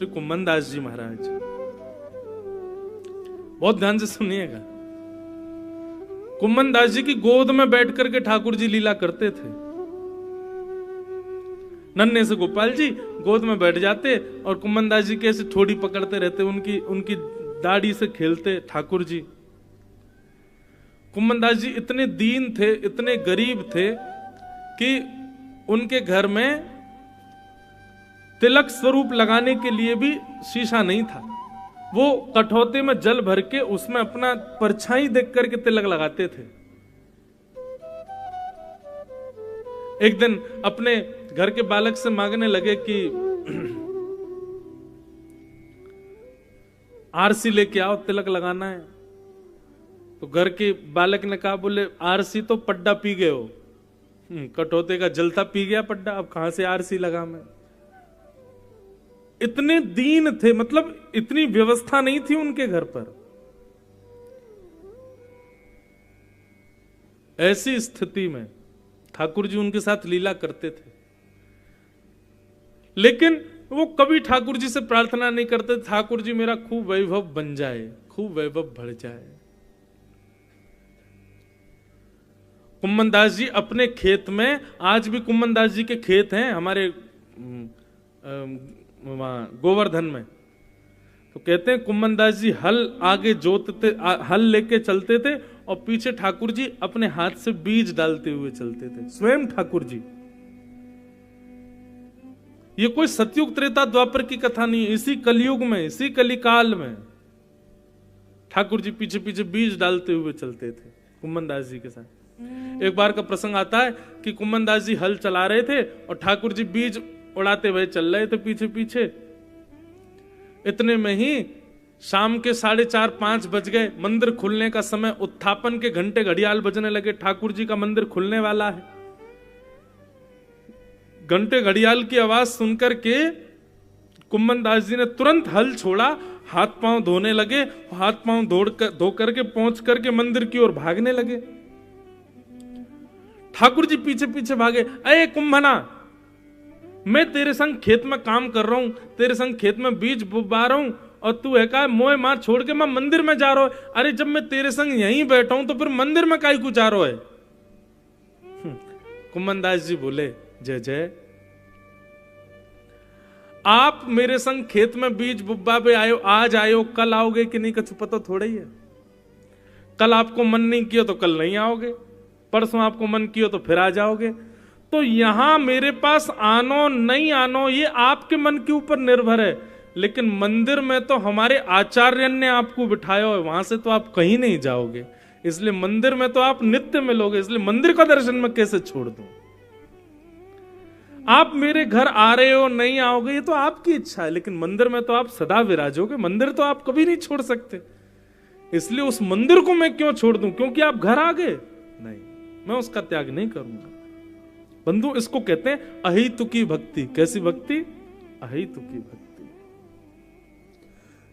श्री कुम्मन दास जी महाराज, बहुत ध्यान से सुनिएगा। कुम्मन दास जी की गोद में बैठ करके ठाकुर जी लीला करते थे। नन्हे से गोपाल जी गोद में बैठ जाते और कुम्मन दास जी कैसे ठोड़ी पकड़ते रहते, उनकी दाढ़ी से खेलते ठाकुर जी। कुम्मन दास जी इतने दीन थे, इतने गरीब थे कि उनके घर में तिलक स्वरूप लगाने के लिए भी शीशा नहीं था। वो कठौते में जल भर के उसमें अपना परछाई देख करके तिलक लगाते थे। एक दिन अपने घर के बालक से मांगने लगे कि आरसी लेके आओ, तिलक लगाना है। तो घर के बालक ने कहा, बोले आरसी तो पड्डा पी गए हो, कठौते का जलता पी गया पड्डा, अब कहां से आरसी लगा मैं। इतने दीन थे, मतलब इतनी व्यवस्था नहीं थी उनके घर पर। ऐसी स्थिति में ठाकुर जी उनके साथ लीला करते थे, लेकिन वो कभी ठाकुर जी से प्रार्थना नहीं करते, ठाकुर जी मेरा खूब वैभव बन जाए, खूब वैभव बढ़ जाए। कुम्मन दास जी अपने खेत में, आज भी कुम्मन दास जी के खेत हैं हमारे गोवर्धन में, तो कहते हैं कुम्मन दास जी हल आगे जोतते, हल लेके चलते थे और पीछे ठाकुर जी अपने हाथ से बीज डालते हुए चलते थे, स्वयं ठाकुर जी। ये कोई सतयुग त्रेता द्वापर की कथा नहीं है, इसी कलयुग में, इसी कलिकाल में ठाकुर जी पीछे पीछे बीज डालते हुए चलते थे कुम्मन दास जी के साथ। एक बार का प्रसंग आता है कि कुम्मन दास जी हल चला रहे थे और ठाकुर जी बीज उड़ाते हुए चल रहे थे पीछे पीछे। इतने में ही शाम के 4:30-5 बज गए, मंदिर खुलने का समय, उत्थापन के घंटे घड़ियाल बजने लगे, ठाकुर जी का मंदिर खुलने वाला है। घंटे घड़ियाल की आवाज सुनकर के कुम्मन दास जी ने तुरंत हल छोड़ा, हाथ पांव धोने लगे, हाथ पांव धो करके पहुंच करके मंदिर की ओर भागने लगे। ठाकुर जी पीछे पीछे भागे, अरे कुंभना, मैं तेरे संग खेत में काम कर रहा हूं, तेरे संग खेत में बीज बुबा रहा हूं और तू है का मोह मार छोड़ के मैं मंदिर में जा रहा हूं। अरे जब मैं तेरे संग यहीं बैठा हूं तो फिर मंदिर में काहे को जा रहा है। कुम्मन दास जी बोले, जय जय, आप मेरे संग खेत में बीज बुब्बा पे आयो, आज आयो, कल आओगे कि नहीं कुछ पता थोड़ा ही है। कल आपको मन नहीं किया तो कल नहीं आओगे, परसों आपको मन किया तो फिर आ जाओगे। तो यहां मेरे पास आनो नहीं आनो ये आपके मन के ऊपर निर्भर है, लेकिन मंदिर में तो हमारे आचार्य ने आपको बिठाया है, वहां से तो आप कहीं नहीं जाओगे, इसलिए मंदिर में तो आप नित्य मिलोगे, इसलिए मंदिर का दर्शन में कैसे छोड़ दूं। आप मेरे घर आ रहे हो नहीं आओगे ये तो आपकी इच्छा है, लेकिन मंदिर में तो आप सदा विराजोगे, मंदिर तो आप कभी नहीं छोड़ सकते, इसलिए उस मंदिर को मैं क्यों छोड़ दूं, क्योंकि आप घर आ गए, नहीं, मैं उसका त्याग नहीं करूंगा। बंधु, इसको कहते हैं अहितुकी भक्ति। कैसी भक्ति? अहितुकी भक्ति।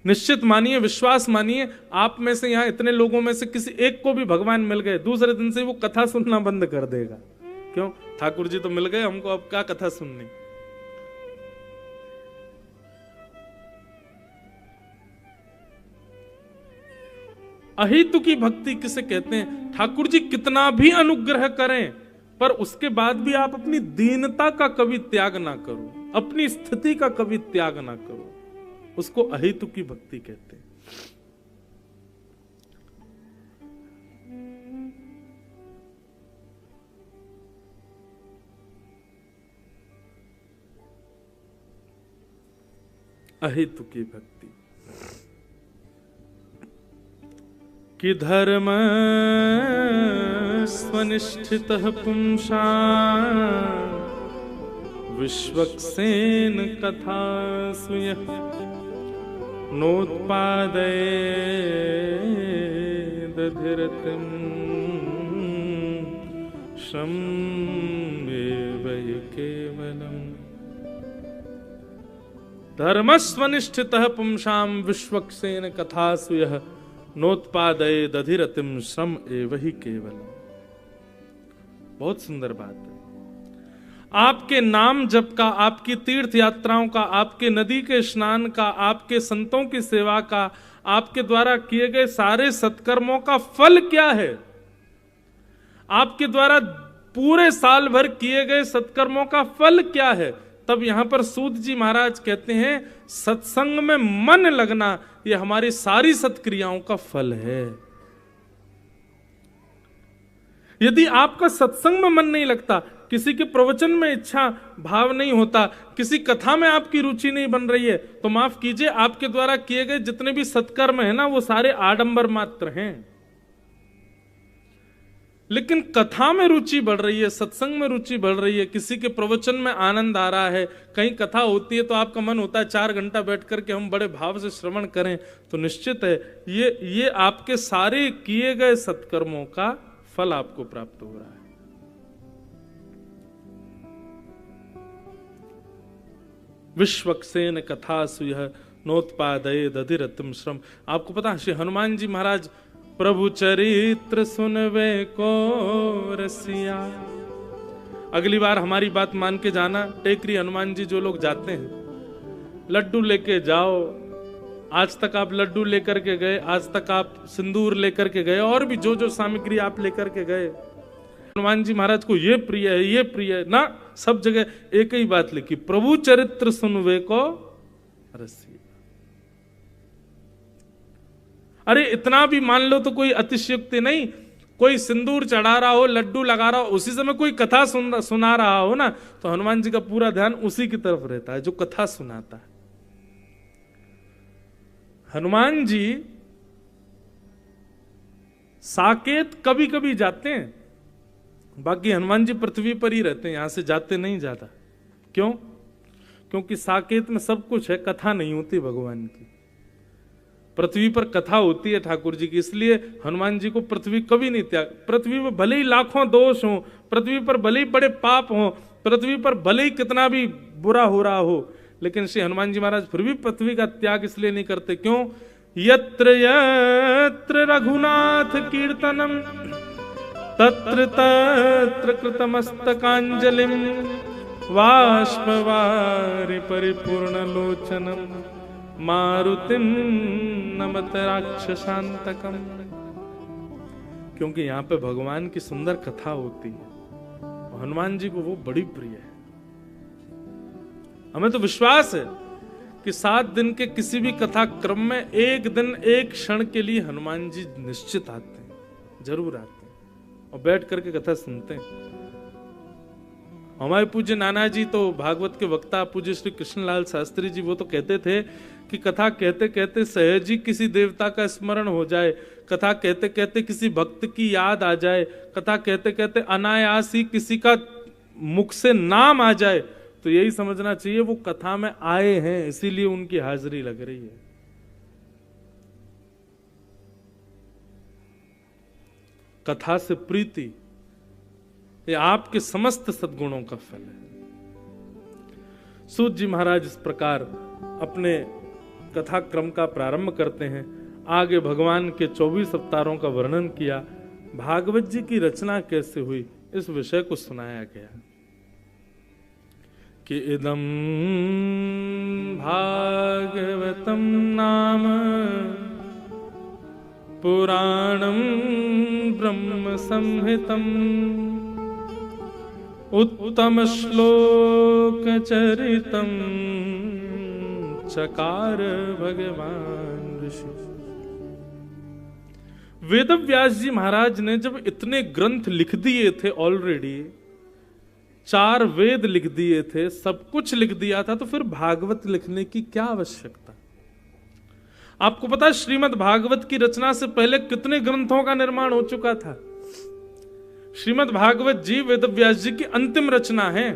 निश्चित मानिए, विश्वास मानिए, आप में से यहां इतने लोगों में से किसी एक को भी भगवान मिल गए, दूसरे दिन से वो कथा सुनना बंद कर देगा। क्यों? ठाकुर जी तो मिल गए हमको, अब क्या कथा सुननी। अहितुकी भक्ति किसे कहते हैं? ठाकुर जी कितना भी अनुग्रह करें पर उसके बाद भी आप अपनी दीनता का कभी त्याग ना करो, अपनी स्थिति का कभी त्याग ना करो, उसको अहितुकी भक्ति कहते हैं। अहितुकी भक्ति कि धर्म स्वनिष्ठितः पुंसा विश्वक्सेन कथा सुयः नोत्पादये दधिरतिं श्रमेव केवलम्। धर्मस्वनिष्ठितः पुंसां विश्वक्सेन कथा सुयः नोत्पादये दधिरतिं श्रम एव ही केवलम्। बहुत सुंदर बात है। आपके नाम जप का, आपकी तीर्थ यात्राओं का, आपके नदी के स्नान का, आपके संतों की सेवा का, आपके द्वारा किए गए सारे सत्कर्मों का फल क्या है? आपके द्वारा पूरे साल भर किए गए सत्कर्मों का फल क्या है? तब यहां पर सूत जी महाराज कहते हैं सत्संग में मन लगना यह हमारी सारी सत्क्रियाओं का फल है। यदि आपका सत्संग में मन नहीं लगता, किसी के प्रवचन में इच्छा भाव नहीं होता, किसी कथा में आपकी रुचि नहीं बन रही है, तो माफ कीजिए, आपके द्वारा किए गए जितने भी सत्कर्म है ना, वो सारे आडंबर मात्र हैं। लेकिन कथा में रुचि बढ़ रही है, सत्संग में रुचि बढ़ रही है, किसी के प्रवचन में आनंद आ रहा है, कहीं कथा होती है तो आपका मन होता है 4 घंटा बैठ करके हम बड़े भाव से श्रवण करें, तो निश्चित है ये आपके सारे किए गए सत्कर्मों का फल आपको प्राप्त हो रहा है। विश्वक्सेन कथा सुयः नोत्पादये दधिरतिम श्रम। आपको पता है श्री हनुमान जी महाराज प्रभु चरित्र सुनवे को रसिया। अगली बार हमारी बात मान के जाना, टेकरी हनुमान जी जो लोग जाते हैं, लड्डू लेके जाओ। आज तक आप लड्डू लेकर के गए, आज तक आप सिंदूर लेकर के गए, और भी जो जो सामग्री आप लेकर के गए, हनुमान जी महाराज को ये प्रिय है, ये प्रिय है ना, सब जगह एक ही बात लिखी, प्रभु चरित्र सुनवे को रसिया। अरे इतना भी मान लो तो कोई अतिशयोक्ति नहीं, कोई सिंदूर चढ़ा रहा हो, लड्डू लगा रहा हो, उसी समय कोई कथा सुना रहा हो ना, तो हनुमान जी का पूरा ध्यान उसी की तरफ रहता है जो कथा सुनाता है। हनुमान जी साकेत कभी कभी जाते हैं, बाकी हनुमान जी पृथ्वी पर ही रहते हैं, यहां से जाते नहीं ज्यादा। क्यों? क्योंकि साकेत में सब कुछ है, कथा नहीं होती भगवान की। पृथ्वी पर कथा होती है ठाकुर जी की, इसलिए हनुमान जी को पृथ्वी कभी नहीं त्याग। पृथ्वी पर भले ही लाखों दोष हो, पृथ्वी पर भले ही बड़े पाप हो, पृथ्वी पर भले ही कितना भी बुरा हो रहा हो, लेकिन श्री हनुमान जी महाराज फिर भी पृथ्वी का त्याग इसलिए नहीं करते। क्यों? यत्र यत्र रघुनाथ कीर्तनम तत्र तत्र कृतमस्तकांजलिम वाष्पवारि परिपूर्ण लोचनम मारुतिम नमत राक्षसांतकम। क्योंकि यहां पे भगवान की सुंदर कथा होती है, हनुमान जी को वो बड़ी प्रिय है। हमें तो विश्वास है कि 7 दिन के किसी भी कथा क्रम में एक दिन एक क्षण के लिए हनुमान जी निश्चित आते हैं, जरूर आते हैं और बैठ करके कथा सुनते हैं। हमारे पूज्य नाना जी तो भागवत के वक्ता पूज्य श्री कृष्णलाल शास्त्री जी, वो तो कहते थे कि कथा कहते कहते सहज ही किसी देवता का स्मरण हो जाए, कथा कहते कहते किसी भक्त की याद आ जाए, कथा कहते कहते अनायास ही किसी का मुख से नाम आ जाए, तो यही समझना चाहिए वो कथा में आए हैं, इसीलिए उनकी हाजिरी लग रही है। कथा से प्रीति ये आपके समस्त सद्गुणों का फल है। सूत जी महाराज इस प्रकार अपने कथा क्रम का प्रारंभ करते हैं। आगे भगवान के 24 अवतारों का वर्णन किया, भागवत जी की रचना कैसे हुई इस विषय को सुनाया गया कि इदं भागवतम नाम पुराणं ब्रह्म संहितं उत्तम श्लोक चरितं चकार भगवान ऋषि। वेद व्यास जी महाराज ने जब इतने ग्रंथ लिख दिए थे, ऑलरेडी 4 वेद लिख दिए थे, सब कुछ लिख दिया था, तो फिर भागवत लिखने की क्या आवश्यकता? आपको पता है श्रीमद् भागवत की रचना से पहले कितने ग्रंथों का निर्माण हो चुका था? श्रीमद् भागवत जी वेद व्यास जी की अंतिम रचना है।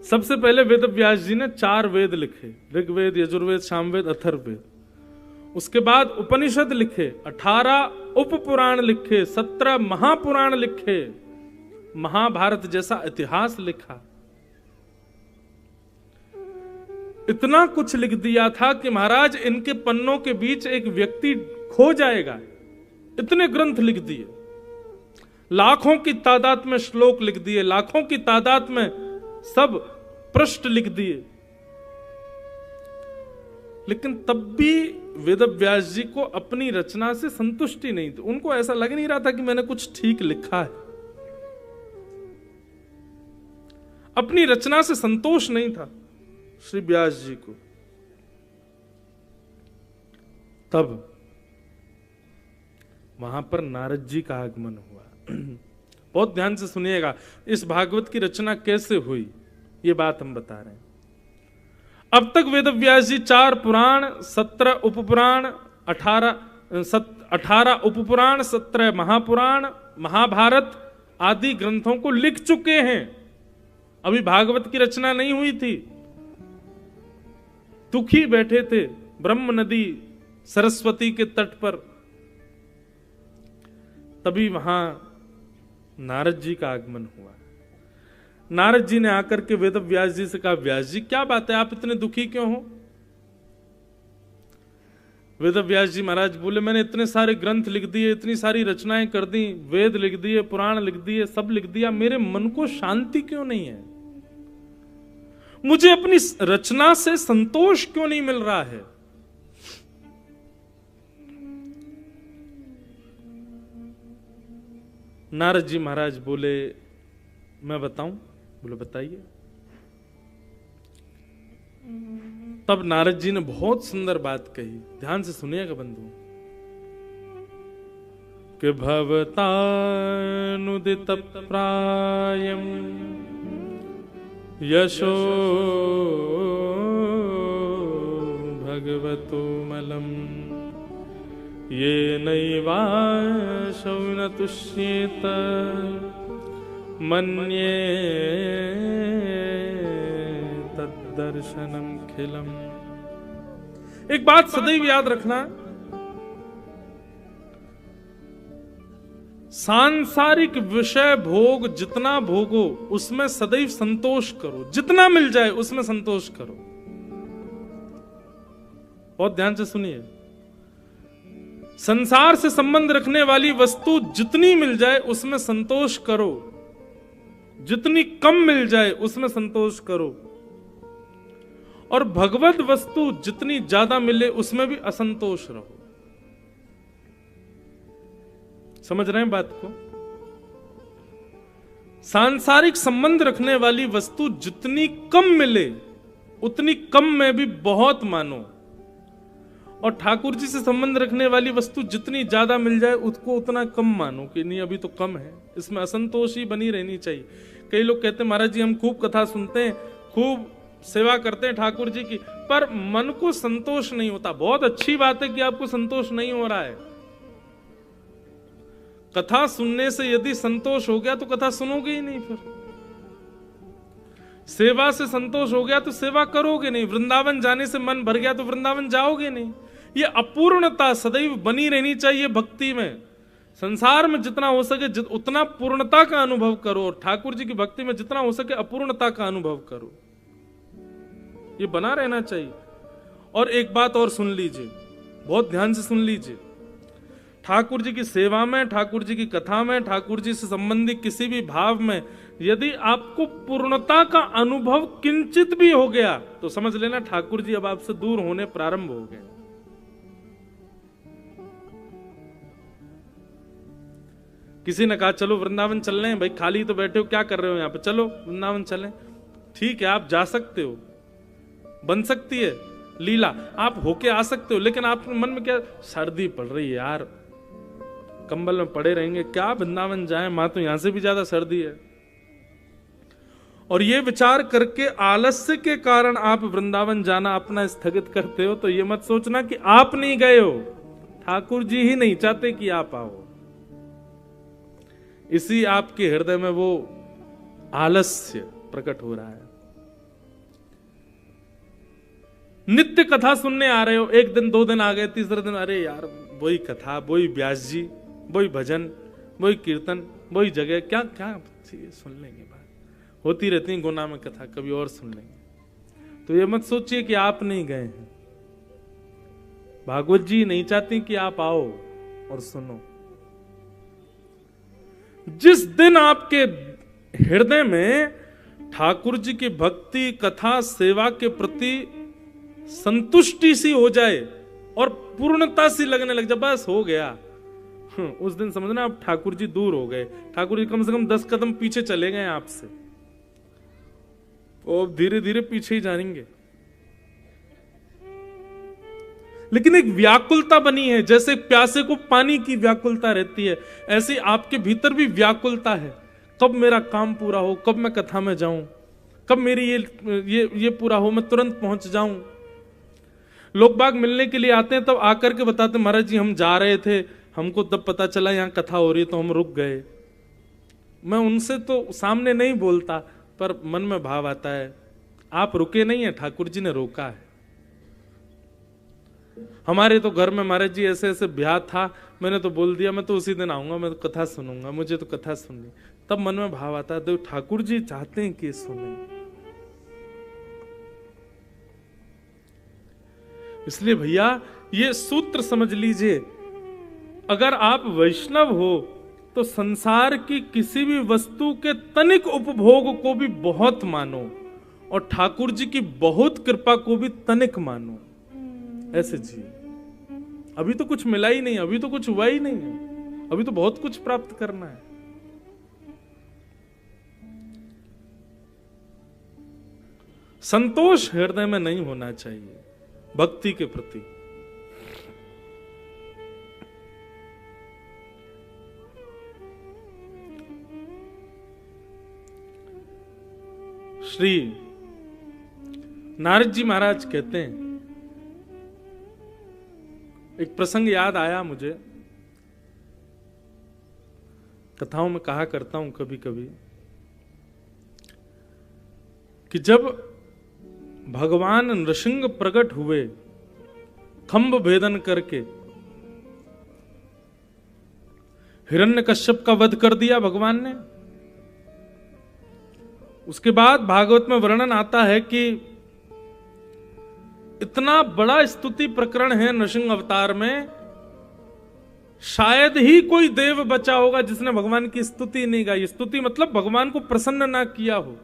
सबसे पहले वेद व्यास जी ने 4 वेद लिखे, ऋग्वेद, यजुर्वेद, सामवेद, अथर्ववेद। उसके बाद उपनिषद लिखे, 18 उपपुराण लिखे, 17 महापुराण लिखे, महाभारत जैसा इतिहास लिखा। इतना कुछ लिख दिया था कि महाराज इनके पन्नों के बीच एक व्यक्ति खो जाएगा, इतने ग्रंथ लिख दिए। लाखों की तादाद में श्लोक लिख दिए, लाखों की तादाद में सब पृष्ठ लिख दिए, लेकिन तब भी वेदव्यास जी को अपनी रचना से संतुष्टि नहीं थी। उनको ऐसा लग नहीं रहा था कि मैंने कुछ ठीक लिखा है, अपनी रचना से संतोष नहीं था श्री व्यास जी को। तब वहां पर नारद जी का आगमन हुआ। बहुत ध्यान से सुनिएगा, इस भागवत की रचना कैसे हुई ये बात हम बता रहे हैं। अब तक वेदव्यास जी 4 पुराण, 17 उपपुराण, 18 उपपुराण, 17 महापुराण, महाभारत आदि ग्रंथों को लिख चुके हैं। अभी भागवत की रचना नहीं हुई थी। दुखी बैठे थे ब्रह्म नदी सरस्वती के तट पर, तभी वहां नारद जी का आगमन हुआ। नारद जी ने आकर के वेदव्यास जी से कहा, व्यास जी क्या बात है, आप इतने दुखी क्यों हो? वेदव्यास जी महाराज बोले, मैंने इतने सारे ग्रंथ लिख दिए, इतनी सारी रचनाएं कर दी, वेद लिख दिए, पुराण लिख दिए, सब लिख दिया, मेरे मन को शांति क्यों नहीं है? मुझे अपनी रचना से संतोष क्यों नहीं मिल रहा है? नारद जी महाराज बोले, मैं बताऊं? बोले बताइए। तब नारद जी ने बहुत सुंदर बात कही, ध्यान से सुनिएगा बंधु, कि भवतानुदित प्रायम यशो भगवतो मलम ये नैवाशौ न तुष्येत मन्ये तद्दर्शनम खिलम। एक बात सदैव याद रखना, सांसारिक विषय भोग जितना भोगो उसमें सदैव संतोष करो, जितना मिल जाए उसमें संतोष करो। बहुत ध्यान से सुनिए, संसार से संबंध रखने वाली वस्तु जितनी मिल जाए उसमें संतोष करो, जितनी कम मिल जाए उसमें संतोष करो, और भगवत वस्तु जितनी ज्यादा मिले उसमें भी असंतोष रहो। समझ रहे हैं बात को? सांसारिक संबंध रखने वाली वस्तु जितनी कम मिले उतनी कम में भी बहुत मानो, और ठाकुर जी से संबंध रखने वाली वस्तु जितनी ज्यादा मिल जाए उसको उतना कम मानो कि नहीं अभी तो कम है, इसमें असंतोष ही बनी रहनी चाहिए। कई लोग कहते हैं महाराज जी हम खूब कथा सुनते हैं, खूब सेवा करते हैं ठाकुर जी की, पर मन को संतोष नहीं होता। बहुत अच्छी बात है कि आपको संतोष नहीं हो रहा है। कथा सुनने से यदि संतोष हो गया तो कथा सुनोगे ही नहीं, फिर सेवा से संतोष हो गया तो सेवा करोगे नहीं, वृंदावन जाने से मन भर गया तो वृंदावन जाओगे नहीं। ये अपूर्णता सदैव बनी रहनी चाहिए भक्ति में। संसार में जितना हो सके उतना पूर्णता का अनुभव करो, और ठाकुर जी की भक्ति में जितना हो सके अपूर्णता का अनुभव करो, ये बना रहना चाहिए। और एक बात और सुन लीजिए, बहुत ध्यान से सुन लीजिए, ठाकुर जी की सेवा में, ठाकुर जी की कथा में, ठाकुर जी से संबंधित किसी भी भाव में यदि आपको पूर्णता का अनुभव किंचित भी हो गया तो समझ लेना ठाकुर जी अब आपसे दूर होने प्रारंभ हो गए। किसी ने कहा चलो वृंदावन चल रहे हैं, भाई खाली तो बैठे हो, क्या कर रहे हो यहाँ पे, चलो वृंदावन चलें। ठीक है, आप जा सकते हो, बन सकती है लीला, आप होके आ सकते हो, लेकिन आपके मन में क्या, सर्दी पड़ रही है यार, कंबल में पड़े रहेंगे, क्या वृंदावन जाएं, मां तो यहां से भी ज्यादा सर्दी है। और ये विचार करके आलस्य के कारण आप वृंदावन जाना अपना स्थगित करते हो, तो ये मत सोचना कि आप नहीं गए हो, ठाकुर जी ही नहीं चाहते कि आप आओ। इसी आपके हृदय में वो आलस्य प्रकट हो रहा है। नित्य कथा सुनने आ रहे हो, एक दिन 2 दिन आ गए, तीसरे दिन अरे यार वही कथा, वही व्यास जी, वही भजन, वही कीर्तन, वही जगह, क्या क्या सुन लेंगे, बात होती रहती है गुना में कथा, कभी और सुन लेंगे। तो ये मत सोचिए कि आप नहीं गए हैं, भागवत जी नहीं चाहती कि आप आओ और सुनो। जिस दिन आपके हृदय में ठाकुर जी की भक्ति, कथा, सेवा के प्रति संतुष्टि सी हो जाए और पूर्णता सी लगने लग जाए, बस हो गया, उस दिन समझना अब ठाकुर जी दूर हो गए। ठाकुर जी कम से कम 10 कदम पीछे चले गए आपसे, और धीरे धीरे पीछे ही जाएंगे। लेकिन एक व्याकुलता बनी है, जैसे प्यासे को पानी की व्याकुलता रहती है, ऐसी आपके भीतर भी व्याकुलता है। कब मेरा काम पूरा हो, कब मैं कथा में जाऊं, कब मेरी ये पूरा हो, मैं तुरंत पहुंच जाऊं। लोग बाग मिलने के लिए आते हैं, तब आकर के बताते महाराज जी हम जा रहे थे, हमको तब पता चला यहाँ कथा हो रही है तो हम रुक गए। मैं उनसे तो सामने नहीं बोलता, पर मन में भाव आता है आप रुके नहीं है, ठाकुर जी ने रोका है। हमारे तो घर में महाराज जी ऐसे ऐसे ब्याह था, मैंने तो बोल दिया मैं तो उसी दिन आऊंगा, मैं तो कथा सुनूंगा, मुझे तो कथा सुननी। तब मन में भाव आता है तो ठाकुर जी चाहते हैं कि सुने। इसलिए भैया ये सूत्र समझ लीजिए, अगर आप वैष्णव हो तो संसार की किसी भी वस्तु के तनिक उपभोग को भी बहुत मानो, और ठाकुर जी की बहुत कृपा को भी तनिक मानो। ऐसे जी, अभी तो कुछ मिला ही नहीं, अभी तो कुछ हुआ ही नहीं है, अभी तो बहुत कुछ प्राप्त करना है। संतोष हृदय में नहीं होना चाहिए भक्ति के प्रति। श्री नारद जी महाराज कहते हैं, एक प्रसंग याद आया मुझे, कथाओं में कहा करता हूं कभी कभी, कि जब भगवान नृसिंह प्रकट हुए खंभ भेदन करके, हिरण्यकश्यप का वध कर दिया भगवान ने। उसके बाद भागवत में वर्णन आता है कि इतना बड़ा स्तुति प्रकरण है नृसिंह अवतार में, शायद ही कोई देव बचा होगा जिसने भगवान की स्तुति नहीं गाई। स्तुति मतलब भगवान को प्रसन्न ना किया हो।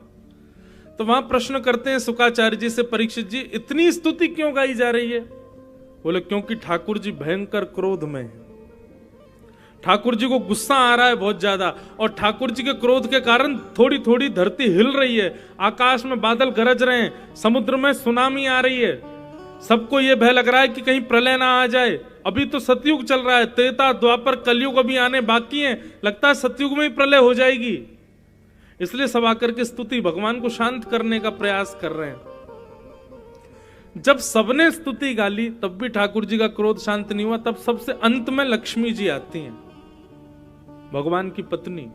तो वहां प्रश्न करते हैं शुकाचार्य जी से, परीक्षित जी इतनी स्तुति क्यों गाई जा रही है? बोले क्योंकि ठाकुर जी भयंकर क्रोध में है, ठाकुर जी को गुस्सा आ रहा है बहुत ज्यादा, और ठाकुर जी के क्रोध के कारण थोड़ी थोड़ी धरती हिल रही है, आकाश में बादल गरज रहे हैं, समुद्र में सुनामी आ रही है, सबको यह भय लग रहा है कि कहीं प्रलय ना आ जाए। अभी तो सतयुग चल रहा है, त्रेता द्वापर कलयुग अभी आने बाकी है, लगता है सतयुग में ही प्रलय हो जाएगी। इसलिए सब आकर के स्तुति भगवान को शांत करने का प्रयास कर रहे हैं। जब सबने स्तुति गाली तब भी ठाकुर जी का क्रोध शांत नहीं हुआ। तब सबसे अंत में लक्ष्मी जी आती हैं, भगवान की पत्नी।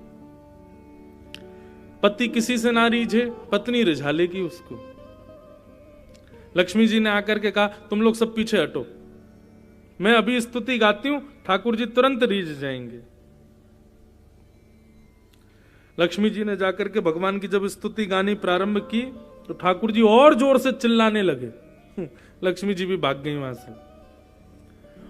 पति किसी से ना रीझे, पत्नी रिझा लेगी उसको। लक्ष्मी जी ने आकर के कहा तुम लोग सब पीछे हटो, मैं अभी स्तुति गाती हूं, ठाकुर जी तुरंत रीझ जाएंगे। लक्ष्मी जी ने जाकर के भगवान की जब स्तुति गानी प्रारंभ की तो ठाकुर जी और जोर से चिल्लाने लगे। लक्ष्मी जी भी भाग गई वहां से,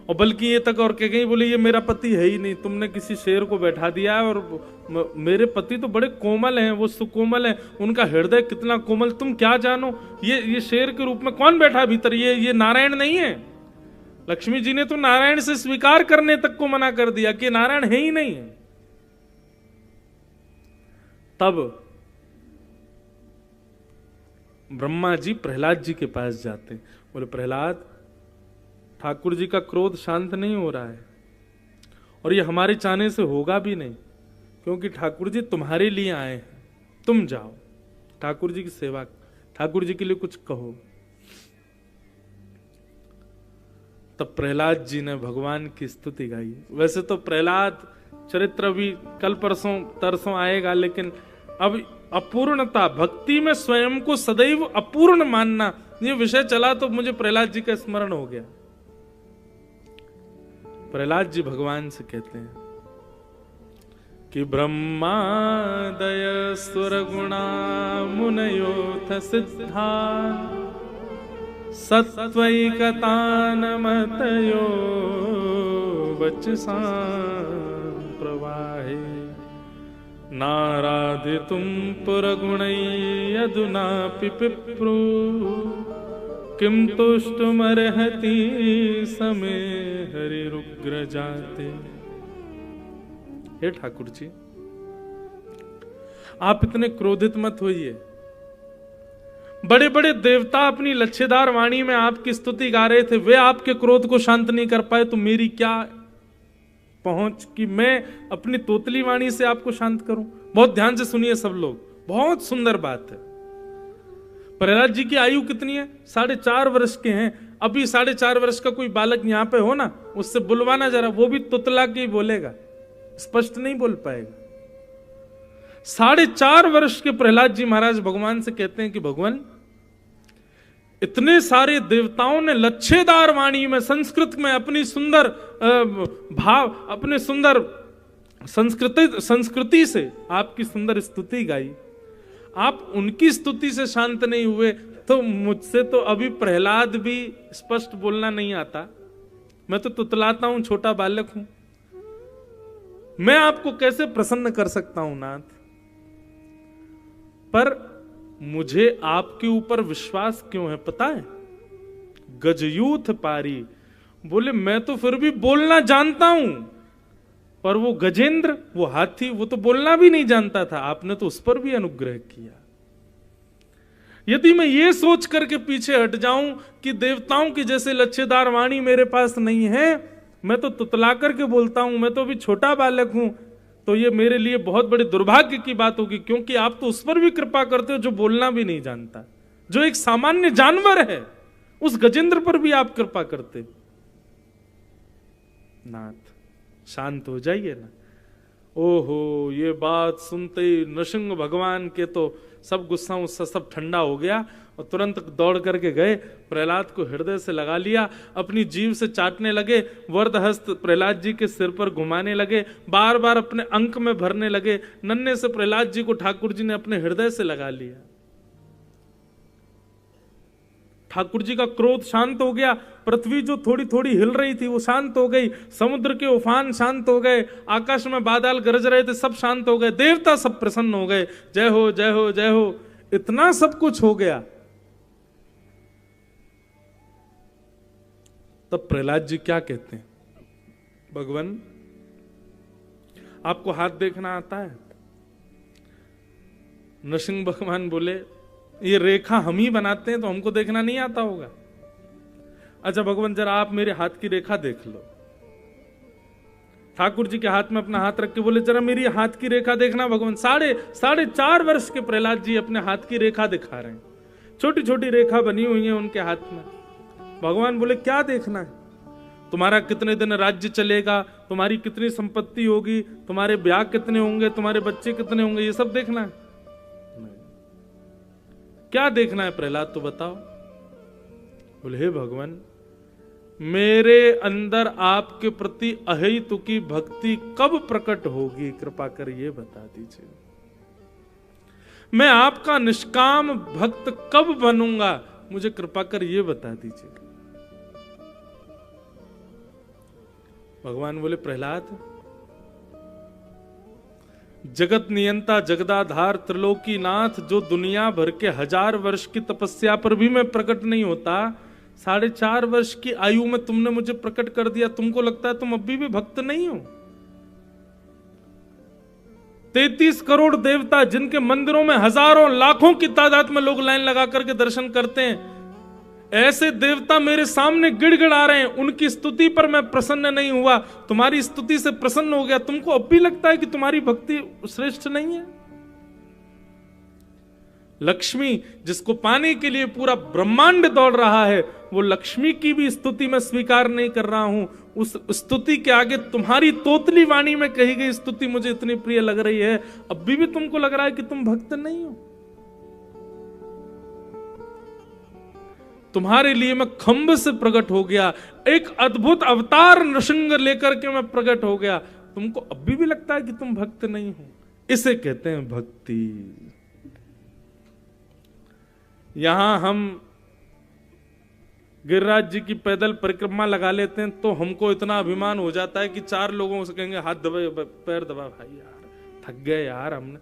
और बल्कि ये तक और कह गई, बोले ये मेरा पति है ही नहीं, तुमने किसी शेर को बैठा दिया है, और मेरे पति तो बड़े कोमल हैं, वो सुकोमल हैं, उनका हृदय कितना कोमल तुम क्या जानो, ये शेर के रूप में कौन बैठा भीतर, ये नारायण नहीं है। लक्ष्मी जी ने तो नारायण से स्वीकार करने तक को मना कर दिया कि नारायण है ही नहीं है। तब ब्रह्मा जी प्रहलाद जी के पास जाते, बोले प्रहलाद ठाकुर जी का क्रोध शांत नहीं हो रहा है, और ये हमारे चाहने से होगा भी नहीं, क्योंकि ठाकुर जी तुम्हारे लिए आए हैं, तुम जाओ ठाकुर जी की सेवा, ठाकुर जी के लिए कुछ कहो। तब प्रहलाद जी ने भगवान की स्तुति गाई। वैसे तो प्रहलाद चरित्र भी कल परसों तरसों आएगा, लेकिन अब अपूर्णता, भक्ति में स्वयं को सदैव अपूर्ण मानना, ये विषय चला तो मुझे प्रहलाद जी का स्मरण हो गया। प्रहलाद जी भगवान से कहते हैं कि ब्रह्मादय सुर गुणा मुनयोथ सिद्धा सत्वैकतान मतयो वचसां प्रवाहे नाराधितुं पुरगुणैः अधुनापि पिप्रू किं तुष्टुमर्हति समे हरिरुग्र जाते। हे ठाकुर जी, आप इतने क्रोधित मत होइए। बड़े बड़े देवता अपनी लच्छेदार वाणी में आपकी स्तुति गा रहे थे, वे आपके क्रोध को शांत नहीं कर पाए, तो मेरी क्या पहुंच कि मैं अपनी तोतली वाणी से आपको शांत करूं। बहुत ध्यान से सुनिए सब लोग, बहुत सुंदर बात है। प्रहलाद जी की आयु कितनी है? 4.5 वर्ष के हैं। अभी 4.5 वर्ष का कोई बालक यहां पे हो ना, उससे बुलवाना जरा, वो भी तुतला के ही बोलेगा, स्पष्ट नहीं बोल पाएगा। 4.5 वर्ष के प्रहलाद जी महाराज भगवान से कहते हैं कि भगवान, इतने सारे देवताओं ने लच्छेदार वाणी में संस्कृत में अपनी सुंदर भाव, अपने सुंदर संस्कृति से आपकी सुंदर स्तुति गाई, आप उनकी स्तुति से शांत नहीं हुए, तो मुझसे तो अभी प्रहलाद भी स्पष्ट बोलना नहीं आता, मैं तो तुतलाता हूं, छोटा बालक हूं, मैं आपको कैसे प्रसन्न कर सकता हूं नाथ। पर मुझे आपके ऊपर विश्वास क्यों है पता है? गजयूथ पारी, बोले मैं तो फिर भी बोलना जानता हूं, पर वो गजेंद्र, वो हाथी, वो तो बोलना भी नहीं जानता था, आपने तो उस पर भी अनुग्रह किया। यदि मैं ये सोच करके पीछे हट जाऊं कि देवताओं की जैसे लच्छेदार वाणी मेरे पास नहीं है, मैं तो तुतला करके बोलता हूं, मैं तो अभी छोटा बालक हूं, तो ये मेरे लिए बहुत बड़े दुर्भाग्य की बात होगी, क्योंकि आप तो उस पर भी कृपा करते हो जो बोलना भी नहीं जानता, जो एक सामान्य जानवर है, उस गजेंद्र पर भी आप कृपा करते। नाथ शांत हो जाइए ना। ओहो, ये बात सुनते ही नृसिंह भगवान के तो सब गुस्सा उससे सब ठंडा हो गया और तुरंत दौड़ करके गए, प्रहलाद को हृदय से लगा लिया, अपनी जीभ से चाटने लगे, वरदहस्त प्रहलाद जी के सिर पर घुमाने लगे, बार बार अपने अंक में भरने लगे। नन्हे से प्रहलाद जी को ठाकुर जी ने अपने हृदय से लगा लिया। ठाकुर जी का क्रोध शांत हो गया, पृथ्वी जो थोड़ी थोड़ी हिल रही थी वो शांत हो गई, समुद्र के उफान शांत हो गए, आकाश में बादल गरज रहे थे सब शांत हो गए, देवता सब प्रसन्न हो गए, जय हो जय हो जय हो। इतना सब कुछ हो गया, तब प्रहलाद जी क्या कहते हैं? भगवान, आपको हाथ देखना आता है? नृसिंह भगवान बोले, ये रेखा हम ही बनाते हैं तो हमको देखना नहीं आता होगा। अच्छा भगवान, जरा आप मेरे हाथ की रेखा देख लो। ठाकुर जी के हाथ में अपना हाथ रख के बोले, जरा मेरी हाथ की रेखा देखना भगवान। 4.5 वर्ष के प्रहलाद जी अपने हाथ की रेखा दिखा रहे हैं, छोटी छोटी रेखा बनी हुई है उनके हाथ में। भगवान बोले, क्या देखना है? तुम्हारा कितने दिन राज्य चलेगा, तुम्हारी कितनी संपत्ति होगी, तुम्हारे ब्याह कितने होंगे, तुम्हारे बच्चे कितने होंगे, ये सब देखना है? क्या देखना है प्रहलाद, तो बताओ। बोले, हे भगवान, मेरे अंदर आपके प्रति अहेतुकी भक्ति कब प्रकट होगी, कृपा कर ये बता दीजिए। मैं आपका निष्काम भक्त कब बनूंगा, मुझे कृपा कर ये बता दीजिए। भगवान बोले, प्रहलाद, जगत नियंता जगदाधार त्रिलोकी नाथ, जो दुनिया भर के 1000 वर्ष की तपस्या पर भी मैं प्रकट नहीं होता, 4.5 वर्ष की आयु में तुमने मुझे प्रकट कर दिया, तुमको लगता है तुम अभी भी भक्त नहीं हो? 33 करोड़ देवता, जिनके मंदिरों में हजारों लाखों की तादाद में लोग लाइन लगा करके दर्शन करते हैं, ऐसे देवता मेरे सामने गिड़गिड़ा रहे हैं, उनकी स्तुति पर मैं प्रसन्न नहीं हुआ, तुम्हारी स्तुति से प्रसन्न हो गया, तुमको अब भी लगता है कि तुम्हारी भक्ति श्रेष्ठ नहीं है? लक्ष्मी, जिसको पाने के लिए पूरा ब्रह्मांड दौड़ रहा है, वो लक्ष्मी की भी स्तुति मैं स्वीकार नहीं कर रहा हूं। उस स्तुति के आगे तुम्हारी तोतली वाणी में कही गई स्तुति मुझे इतनी प्रिय लग रही है, अब भी तुमको लग रहा है कि तुम भक्त नहीं हो। तुम्हारे लिए मैं खंभ से प्रकट हो गया, एक अद्भुत अवतार नृसिंह लेकर के मैं प्रकट हो गया, तुमको अभी भी लगता है कि तुम भक्त नहीं हो? इसे कहते हैं भक्ति। यहां हम गिरिराज जी की पैदल परिक्रमा लगा लेते हैं तो हमको इतना अभिमान हो जाता है कि 4 लोगों से कहेंगे हाथ दबाए, पैर दबा, भाई यार थक गए यार हमने,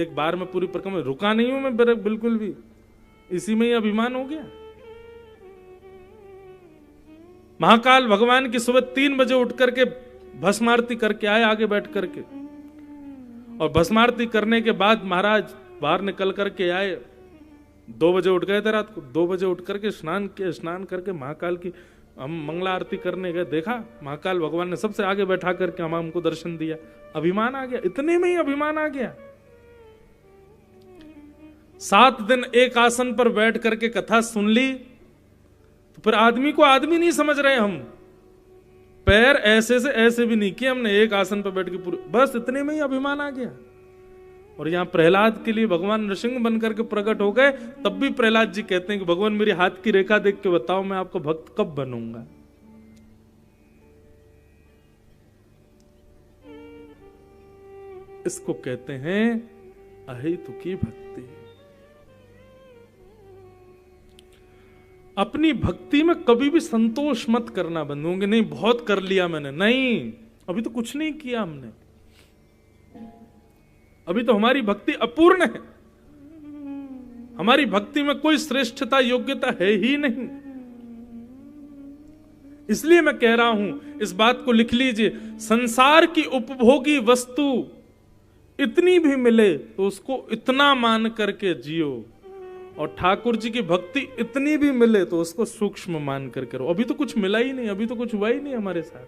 एक बार में पूरी परिक्रमा रुका नहीं हूं मैं बिल्कुल भी, इसी में ही अभिमान हो गया। महाकाल भगवान की सुबह 3 बजे उठ करके भस्म आरती करके आए आगे बैठ करके, और भस्म आरती करने के बाद महाराज बाहर निकल करके आए, 2 बजे उठ गए थे रात को, 2 बजे उठ करके स्नान किया, स्नान करके महाकाल की हम मंगला आरती करने गए, देखा महाकाल भगवान ने सबसे आगे बैठा करके हमको दर्शन दिया। अभिमान आ गया, इतने में ही अभिमान आ गया। 7 दिन एक आसन पर बैठ करके कथा सुन ली, तो फिर आदमी को आदमी नहीं समझ रहे हम, पैर ऐसे से ऐसे भी नहीं किए हमने, एक आसन पर बैठ के पूरे, बस इतने में ही अभिमान आ गया। और यहां प्रहलाद के लिए भगवान नृसिंह बनकर के प्रकट हो गए, तब भी प्रहलाद जी कहते हैं कि भगवान मेरी हाथ की रेखा देख के बताओ मैं आपको भक्त कब बनूंगा। इसको कहते हैं अहेतुकी भक्ति। अपनी भक्ति में कभी भी संतोष मत करना बंधुओं, नहीं बहुत कर लिया मैंने, नहीं, अभी तो कुछ नहीं किया हमने, अभी तो हमारी भक्ति अपूर्ण है, हमारी भक्ति में कोई श्रेष्ठता योग्यता है ही नहीं। इसलिए मैं कह रहा हूं, इस बात को लिख लीजिए, संसार की उपभोगी वस्तु इतनी भी मिले तो उसको इतना मान करके जियो, और ठाकुर जी की भक्ति इतनी भी मिले तो उसको सूक्ष्म मान करके रहो। अभी तो कुछ मिला ही नहीं, अभी तो कुछ हुआ ही नहीं हमारे साथ।